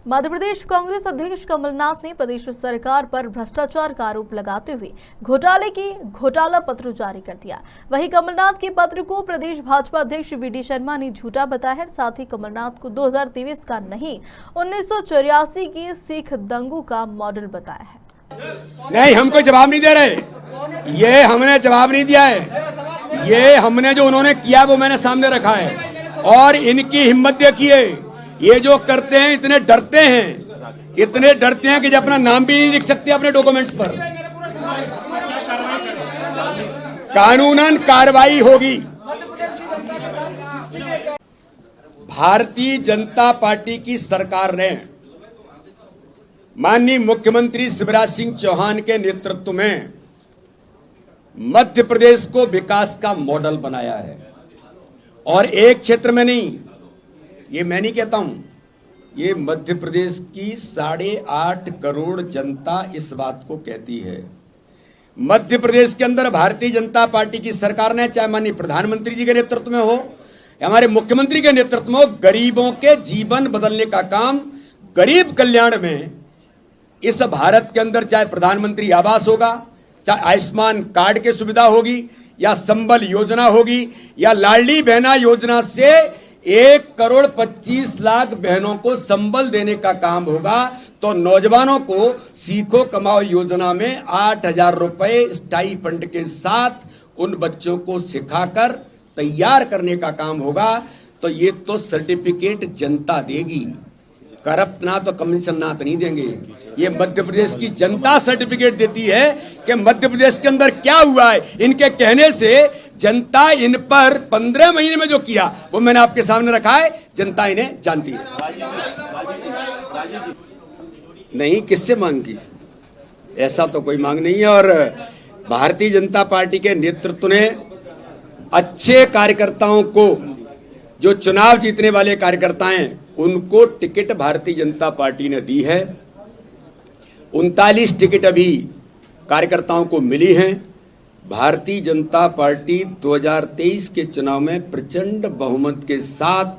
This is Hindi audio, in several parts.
मध्य प्रदेश कांग्रेस अध्यक्ष कमलनाथ ने प्रदेश सरकार पर भ्रष्टाचार का आरोप लगाते हुए घोटाले की घोटाला पत्र जारी कर दिया। वहीं कमलनाथ के पत्र को प्रदेश भाजपा अध्यक्ष वी.डी. शर्मा ने झूठा बताया है। साथ ही कमलनाथ को 2023 का नहीं 1984 के सिख दंगों का मॉडल बताया है। नहीं, हमको जवाब नहीं दे रहे। ये हमने जवाब नहीं दिया है। ये हमने जो उन्होंने किया वो मैंने सामने रखा है। और इनकी हिम्मत देखिए, ये जो करते हैं इतने डरते हैं कि जब अपना नाम भी नहीं लिख सकते अपने डॉक्यूमेंट्स पर। कानूनन कार्रवाई होगी। भारतीय जनता पार्टी की सरकार ने माननीय मुख्यमंत्री शिवराज सिंह चौहान के नेतृत्व में मध्य प्रदेश को विकास का मॉडल बनाया है। और एक क्षेत्र में नहीं, ये मैं नहीं कहता हूं, ये मध्य प्रदेश की 8.5 करोड़ जनता इस बात को कहती है। मध्य प्रदेश के अंदर भारतीय जनता पार्टी की सरकार ने, चाहे माननीय प्रधानमंत्री जी के नेतृत्व में हो या हमारे मुख्यमंत्री के नेतृत्व में हो, गरीबों के जीवन बदलने का काम, गरीब कल्याण में इस भारत के अंदर चाहे प्रधानमंत्री आवास होगा, चाहे आयुष्मान कार्ड की सुविधा होगी, या संबल योजना होगी, या लाडली बहना योजना से 1,25,00,000 बहनों को संबल देने का काम होगा, तो नौजवानों को सीखो कमाओ योजना में 8,000 रुपए स्टाइपेंड के साथ उन बच्चों को सिखाकर तैयार करने का काम होगा। तो ये तो सर्टिफिकेट जनता देगी, करप्ट ना तो कमीशन ना तो नहीं देंगे। ये मध्य प्रदेश की जनता सर्टिफिकेट देती है कि मध्य प्रदेश के अंदर क्या हुआ है। इनके कहने से जनता इन पर 15 महीने में जो किया वो मैंने आपके सामने रखा है, जनता इन्हें जानती है। नहीं, किससे मांग की? ऐसा तो कोई मांग नहीं है। और भारतीय जनता पार्टी के नेतृत्व ने अच्छे कार्यकर्ताओं को, जो चुनाव जीतने वाले कार्यकर्ता हैं, उनको टिकट भारतीय जनता पार्टी ने दी है। 39 टिकट अभी कार्यकर्ताओं को मिली हैं। भारतीय जनता पार्टी 2023 के चुनाव में प्रचंड बहुमत के साथ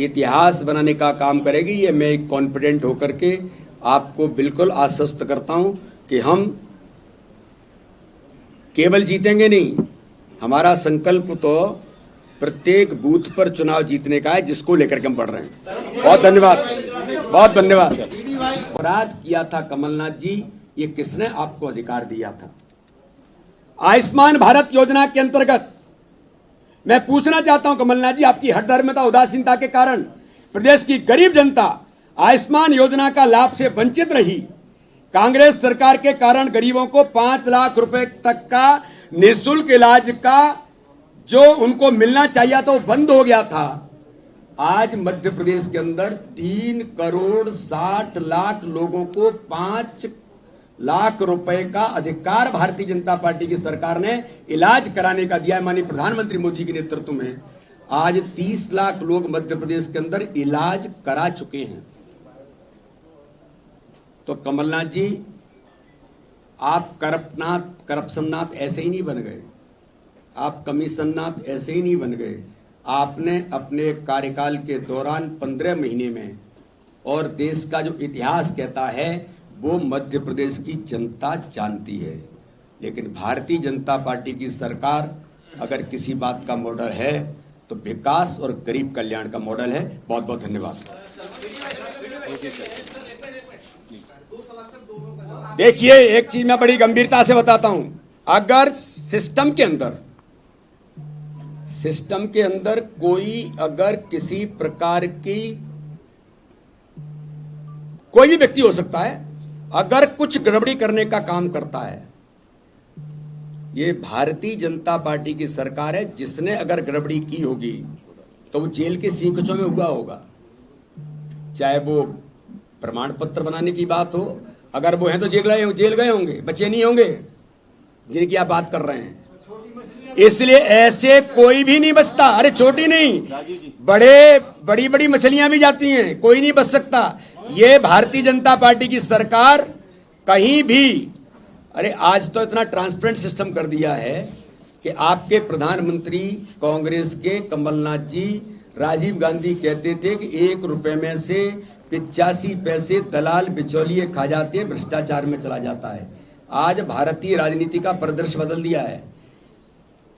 इतिहास बनाने का काम करेगी। ये मैं एक कॉन्फिडेंट होकर के आपको बिल्कुल आश्वस्त करता हूं कि हम केवल जीतेंगे नहीं, हमारा संकल्प तो प्रत्येक बूथ पर चुनाव जीतने का है, जिसको लेकर के हम बढ़ रहे हैं। बहुत धन्यवाद, बहुत धन्यवाद। अपराध किया था कमलनाथ जी, ये किसने आपको अधिकार दिया था? आयुष्मान भारत योजना के अंतर्गत मैं पूछना चाहता हूं कमलनाथ जी, आपकी हठधर्मिता उदासीनता के कारण प्रदेश की गरीब जनता आयुष्मान योजना का लाभ से वंचित रही। कांग्रेस सरकार के कारण गरीबों को 5 लाख रुपए तक का निःशुल्क इलाज का जो उनको मिलना चाहिए तो बंद हो गया था। आज मध्य प्रदेश के अंदर 3,60,00,000 लोगों को 5 लाख रुपए का अधिकार भारतीय जनता पार्टी की सरकार ने इलाज कराने का दिया है। माननीय प्रधानमंत्री मोदी के नेतृत्व में आज 30 लाख लोग मध्य प्रदेश के अंदर इलाज करा चुके हैं। तो कमलनाथ जी, आप करप्शननाथ ऐसे ही नहीं बन गए, आप कमीशननाथ ऐसे ही नहीं बन गए। आपने अपने कार्यकाल के दौरान 15 महीने में, और देश का जो इतिहास कहता है वो मध्य प्रदेश की जनता जानती है। लेकिन भारतीय जनता पार्टी की सरकार अगर किसी बात का मॉडल है तो विकास और गरीब कल्याण का मॉडल है। बहुत बहुत धन्यवाद। देखिए, एक चीज मैं बड़ी गंभीरता से बताता हूं, अगर सिस्टम के अंदर कोई अगर किसी प्रकार की, कोई भी व्यक्ति हो सकता है, अगर कुछ गड़बड़ी करने का काम करता है, ये भारतीय जनता पार्टी की सरकार है। जिसने अगर गड़बड़ी की होगी तो वो जेल के सींकचों में हुआ होगा, चाहे वो प्रमाण पत्र बनाने की बात हो, अगर वो हैं तो जेल गए होंगे, बचे नहीं होंगे जिनकी आप बात कर रहे हैं। इसलिए ऐसे कोई भी नहीं बचता। अरे छोटी नहीं, बड़ी बड़ी मछलियां भी जाती हैं, कोई नहीं बच सकता। ये भारतीय जनता पार्टी की सरकार कहीं भी, अरे आज तो इतना ट्रांसपेरेंट सिस्टम कर दिया है कि आपके प्रधानमंत्री कांग्रेस के कमलनाथ जी, राजीव गांधी कहते थे कि 1 रुपए में से 85 पैसे दलाल बिचौलिए खा जाते हैं, भ्रष्टाचार में चला जाता है। आज भारतीय राजनीति का परिदृश्य बदल दिया है।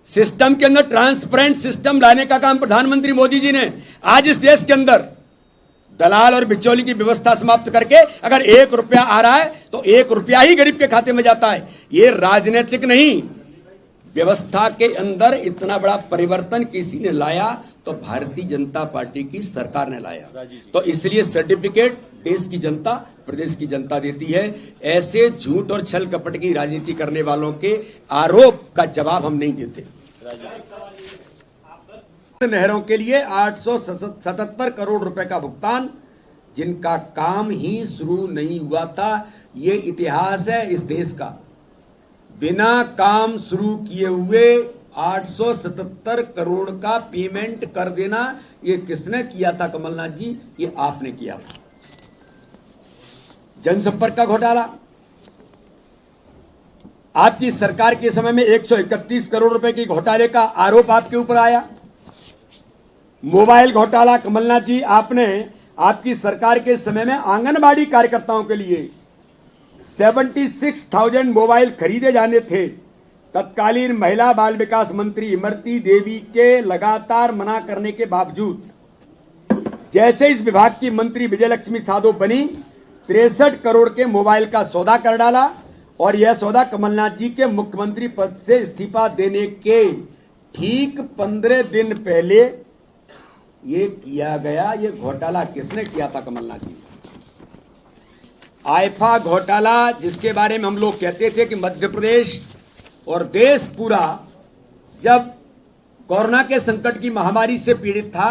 सिस्टम के अंदर ट्रांसपेरेंट सिस्टम लाने का काम प्रधानमंत्री मोदी जी ने आज इस देश के अंदर दलाल और बिचौली की व्यवस्था समाप्त करके अगर 1 रुपया आ रहा है तो 1 रुपया ही गरीब के खाते में जाता है। ये राजनीतिक नहीं, व्यवस्था के अंदर इतना बड़ा परिवर्तन किसी ने लाया तो भारतीय जनता पार्टी की सरकार ने लाया। तो इसलिए सर्टिफिकेट देश की जनता, प्रदेश की जनता देती है। ऐसे झूठ और छल कपट की राजनीति करने वालों के आरोप का जवाब हम नहीं देते। नहरों के लिए 877 करोड़ रुपए का भुगतान, जिनका काम ही शुरू नहीं हुआ था। ये इतिहास है इस देश का। बिना काम शुरू किए हुए 877 करोड़ का पेमेंट कर देना, ये किसने किया था कमलनाथ जी? ये आपने किया था। जनसंपर्क का घोटाला, आपकी सरकार के समय में 131 करोड़ रुपए की घोटाले का आरोप आपके ऊपर आया। मोबाइल घोटाला, कमलनाथ जी आपने आपकी सरकार के समय में आंगनबाड़ी कार्यकर्ताओं के लिए 76,000 मोबाइल खरीदे जाने थे। तत्कालीन महिला बाल विकास मंत्री इमरती देवी के लगातार मना करने के बावजूद जैसे इस विभाग की मंत्री विजयलक्ष्मी साधो बनी, 63 करोड़ के मोबाइल का सौदा कर डाला और यह सौदा कमलनाथ जी के मुख्यमंत्री पद से इस्तीफा देने के ठीक 15 दिन पहले ये किया गया। ये घोटाला किसने किया था? कमलनाथ जी। आईफा घोटाला, जिसके बारे में हम लोग कहते थे कि मध्य प्रदेश और देश पूरा जब कोरोना के संकट की महामारी से पीड़ित था,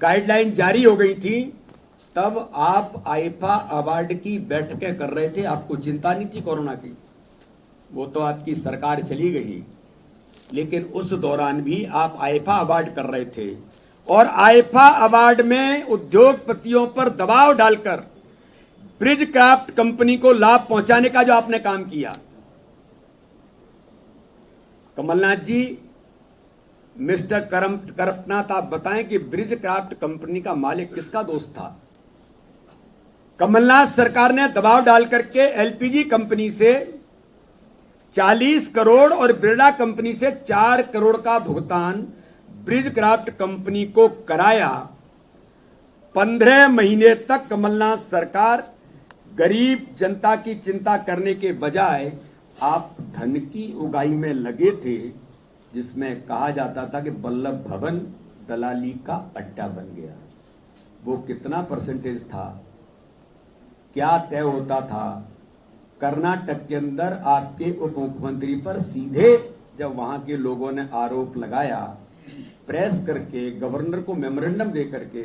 गाइडलाइन जारी हो गई थी, तब आप आईफा अवार्ड की बैठकें कर रहे थे। आपको चिंता नहीं थी कोरोना की। वो तो आपकी सरकार चली गई, लेकिन उस दौरान भी आप आईफा अवार्ड कर रहे थे। और आईफा अवार्ड में उद्योगपतियों पर दबाव डालकर ब्रिज क्राफ्ट कंपनी को लाभ पहुंचाने का जो आपने काम किया, कमलनाथ जी, मिस्टर करपनाथ, आप बताएं कि ब्रिज क्राफ्ट कंपनी का मालिक किसका दोस्त था? कमलनाथ सरकार ने दबाव डाल करके एलपीजी कंपनी से 40 करोड़ और बिरला कंपनी से 4 करोड़ का भुगतान ब्रिज क्राफ्ट कंपनी को कराया। 15 महीने तक कमलनाथ सरकार गरीब जनता की चिंता करने के बजाय आप धन की उगाही में लगे थे, जिसमें कहा जाता था कि वल्लभ भवन दलाली का अड्डा बन गया। वो कितना परसेंटेज था, क्या तय होता था? कर्नाटक के अंदर आपके उप मुख्यमंत्री पर सीधे जब वहां के लोगों ने आरोप लगाया, प्रेस करके, गवर्नर को मेमोरेंडम दे करके,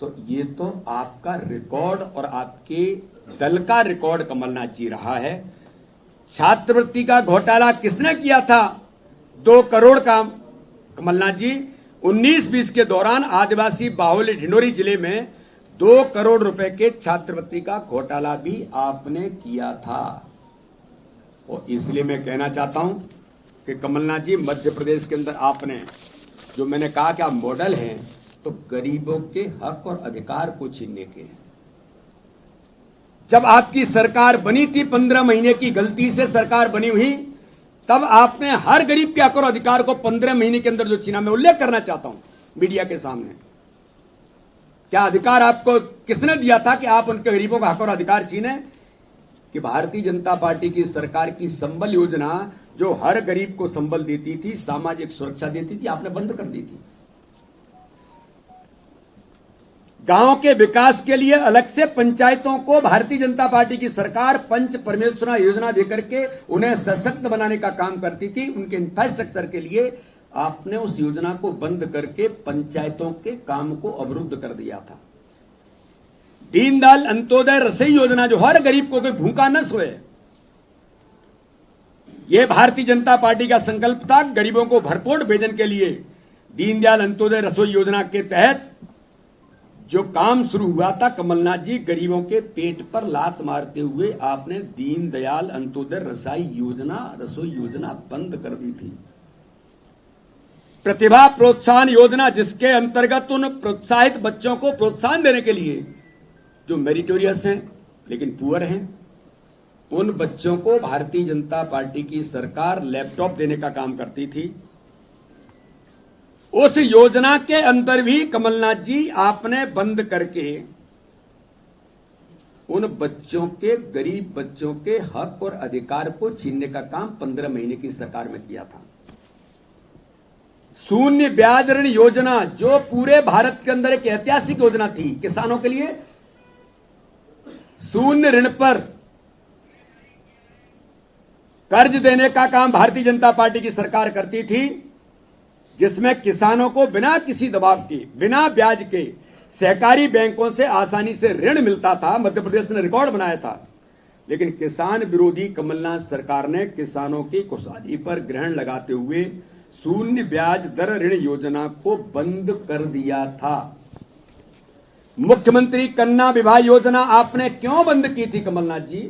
तो ये तो आपका रिकॉर्ड और आपके दल का रिकॉर्ड कमलनाथ जी रहा है। छात्रवृत्ति का घोटाला किसने किया था? 2 करोड़ का। कमलनाथ जी 19-20 के दौरान आदिवासी बाहुल्य ढिंडोरी जिले में 2 करोड़ रुपए के छात्रवृत्ति का घोटाला भी आपने किया था। और इसलिए मैं कहना चाहता हूं कि कमलनाथ जी, मध्य प्रदेश के अंदर आपने जो मैंने कहा कि आप मॉडल हैं, तो गरीबों के हक और अधिकार को छीनने के हैं। जब आपकी सरकार बनी थी, 15 महीने की गलती से सरकार बनी हुई, तब आपने हर गरीब के हक और अधिकार को 15 महीने के अंदर जो छीना, मैं उल्लेख करना चाहता हूं मीडिया के सामने। क्या अधिकार आपको किसने दिया था कि आप उनके गरीबों का हक और अधिकार छीने? कि भारतीय जनता पार्टी की सरकार की संबल योजना, जो हर गरीब को संबल देती थी, सामाजिक सुरक्षा देती थी, आपने बंद कर दी थी। गांव के विकास के लिए अलग से पंचायतों को भारतीय जनता पार्टी की सरकार पंच परमेश्वरा योजना देकर के उन्हें सशक्त बनाने का काम करती थी। उनके इंफ्रास्ट्रक्चर के लिए आपने उस योजना को बंद करके पंचायतों के काम को अवरुद्ध कर दिया था। दीनदयाल अंत्योदय रसोई योजना, जो हर गरीब को कोई भूखा न सोए, यह भारतीय जनता पार्टी का संकल्प था। गरीबों को भरपूर भोजन के लिए दीनदयाल अंत्योदय रसोई योजना के तहत जो काम शुरू हुआ था, कमलनाथ जी, गरीबों के पेट पर लात मारते हुए आपने दीनदयाल अंत्योदय रसोई योजना बंद कर दी थी। प्रतिभा प्रोत्साहन योजना, जिसके अंतर्गत उन प्रोत्साहित बच्चों को प्रोत्साहन देने के लिए जो मेरिटोरियस हैं लेकिन पुअर हैं, उन बच्चों को भारतीय जनता पार्टी की सरकार लैपटॉप देने का काम करती थी। उस योजना के अंदर भी कमलनाथ जी आपने बंद करके उन बच्चों के, गरीब बच्चों के हक और अधिकार को छीनने का काम 15 महीने की सरकार में किया था। शून्य ब्याज ऋण योजना, जो पूरे भारत के अंदर एक ऐतिहासिक योजना थी किसानों के लिए, शून्य ऋण पर कर्ज देने का काम भारतीय जनता पार्टी की सरकार करती थी, जिसमें किसानों को बिना किसी दबाव के, बिना ब्याज के सहकारी बैंकों से आसानी से ऋण मिलता था। मध्य प्रदेश ने रिकॉर्ड बनाया था। लेकिन किसान विरोधी कमलनाथ सरकार ने किसानों की खुशहाली पर ग्रहण लगाते हुए शून्य ब्याज दर ऋण योजना को बंद कर दिया था। मुख्यमंत्री कन्या विवाह योजना आपने क्यों बंद की थी कमलनाथ जी?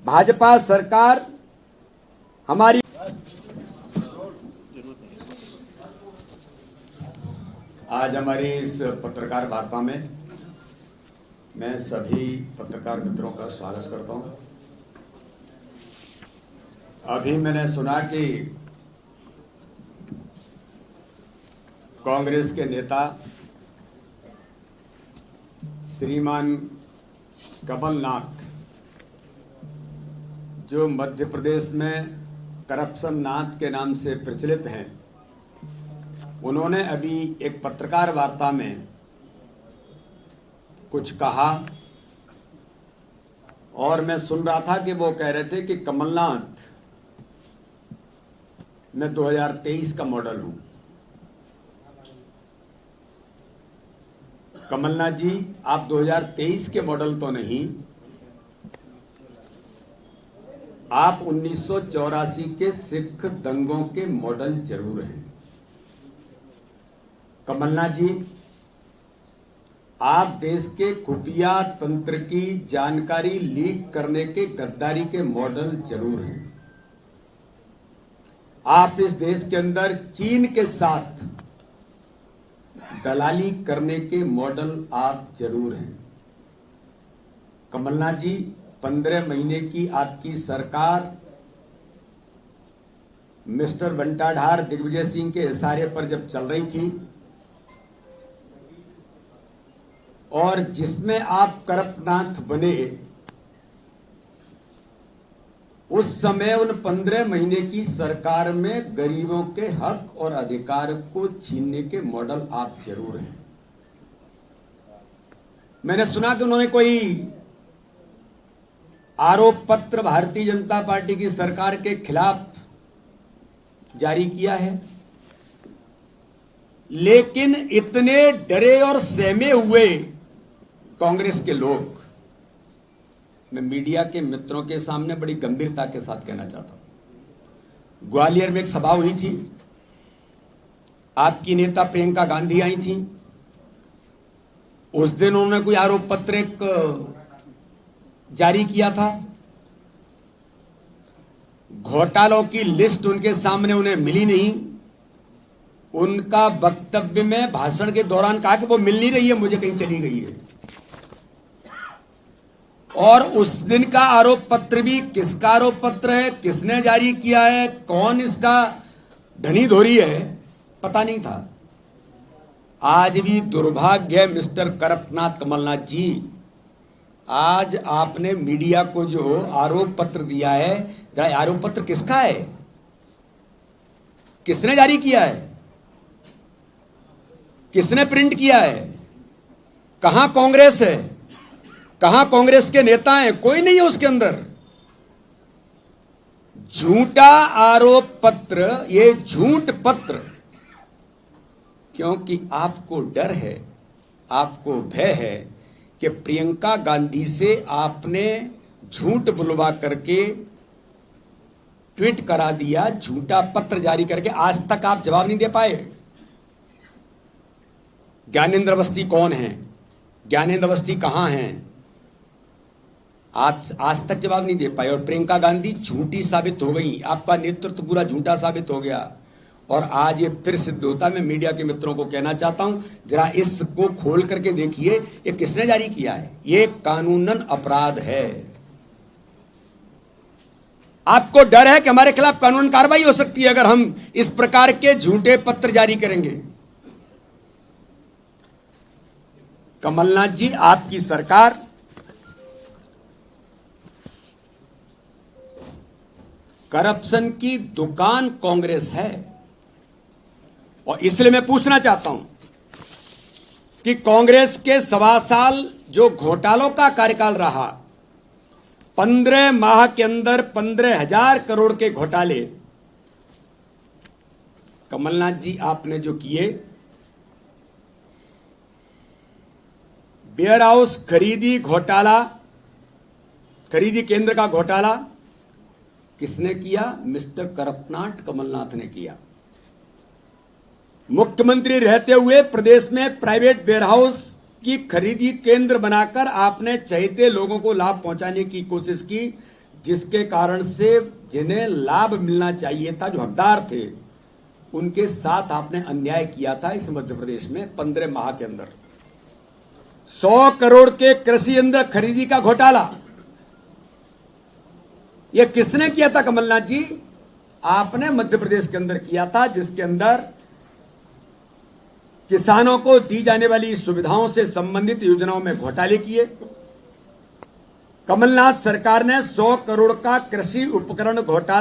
भाजपा सरकार हमारी आज हमारी इस पत्रकार वार्ता में मैं सभी पत्रकार मित्रों का स्वागत करता हूं। अभी मैंने सुना कि कांग्रेस के नेता श्रीमान कमलनाथ, जो मध्य प्रदेश में करप्शन नाथ के नाम से प्रचलित हैं, उन्होंने अभी एक पत्रकार वार्ता में कुछ कहा और मैं सुन रहा था कि वो कह रहे थे कि कमलनाथ, मैं 2023 का मॉडल हूं। कमलनाथ जी, आप 2023 के मॉडल तो नहीं, आप 1984 के सिख दंगों के मॉडल जरूर हैं। कमलनाथ जी, आप देश के खुफिया तंत्र की जानकारी लीक करने के गद्दारी के मॉडल जरूर हैं। आप इस देश के अंदर चीन के साथ दलाली करने के मॉडल आप जरूर हैं। कमलनाथ जी, 15 महीने की आपकी सरकार मिस्टर बंटाढार दिग्विजय सिंह के इशारे पर जब चल रही थी और जिसमें आप करप्टनाथ बने, उस समय उन 15 महीने की सरकार में गरीबों के हक और अधिकार को छीनने के मॉडल आप जरूर हैं। मैंने सुना कि उन्होंने कोई आरोप पत्र भारतीय जनता पार्टी की सरकार के खिलाफ जारी किया है, लेकिन इतने डरे और सहमे हुए कांग्रेस के लोग, मैं मीडिया के मित्रों के सामने बड़ी गंभीरता के साथ कहना चाहता हूं। ग्वालियर में एक सभा हुई थी, आपकी नेता प्रियंका गांधी आई थी। उस दिन उन्होंने कोई आरोप पत्र जारी किया था। घोटालों की लिस्ट उनके सामने उन्हें मिली नहीं। उनका वक्तव्य में भाषण के दौरान कहा कि वो मिल नहीं रही है, मुझे कहीं चली गई है। और उस दिन का आरोप पत्र भी किसका आरोप पत्र है, किसने जारी किया है, कौन इसका धनी धोरी है, पता नहीं था। आज भी दुर्भाग्य मिस्टर करप्टनाथ कमलनाथ जी, आज आपने मीडिया को जो आरोप पत्र दिया है, जरा आरोप पत्र किसका है, किसने जारी किया है, किसने प्रिंट किया है, कहां कांग्रेस है, कहां कांग्रेस के नेता हैं? कोई नहीं है उसके अंदर। झूठा आरोप पत्र, ये झूठ पत्र, क्योंकि आपको डर है, आपको भय है कि प्रियंका गांधी से आपने झूठ बुलवा करके ट्वीट करा दिया, झूठा पत्र जारी करके। आज तक आप जवाब नहीं दे पाए। ज्ञानेंद्र अवस्थी कौन है, ज्ञानेंद्र अवस्थी कहां हैं? आज तक जवाब नहीं दे पाए। और प्रियंका गांधी झूठी साबित हो गई, आपका नेतृत्व पूरा झूठा साबित हो गया और आज ये फिर सिद्ध होता। मैं मीडिया के मित्रों को कहना चाहता हूं, जरा इसको खोल करके देखिए, ये किसने जारी किया है। ये कानूनन अपराध है। आपको डर है कि हमारे खिलाफ कानून कार्रवाई हो सकती है अगर हम इस प्रकार के झूठे पत्र जारी करेंगे। कमलनाथ जी, आपकी सरकार करप्शन की दुकान कांग्रेस है और इसलिए मैं पूछना चाहता हूं कि कांग्रेस के 1.25 साल जो घोटालों का कार्यकाल रहा, 15 माह के अंदर 15,000 करोड़ के घोटाले कमलनाथ जी आपने जो किए। वेयर हाउस खरीदी घोटाला, खरीदी केंद्र का घोटाला किसने किया? मिस्टर करपनाट कमलनाथ ने किया। मुख्यमंत्री रहते हुए प्रदेश में प्राइवेट वेयर हाउस की खरीदी केंद्र बनाकर आपने चहेते लोगों को लाभ पहुंचाने की कोशिश की, जिसके कारण से जिन्हें लाभ मिलना चाहिए था, जो हकदार थे, उनके साथ आपने अन्याय किया था। इस मध्य प्रदेश में 15 माह के अंदर 100 करोड़ के कृषि यंत्र खरीदी का घोटाला, यह किसने किया था? कमलनाथ जी, आपने मध्य प्रदेश के अंदर किया था, जिसके अंदर किसानों को दी जाने वाली सुविधाओं से संबंधित योजनाओं में घोटाले किए। कमलनाथ सरकार ने 100 करोड़ का कृषि उपकरण घोटाला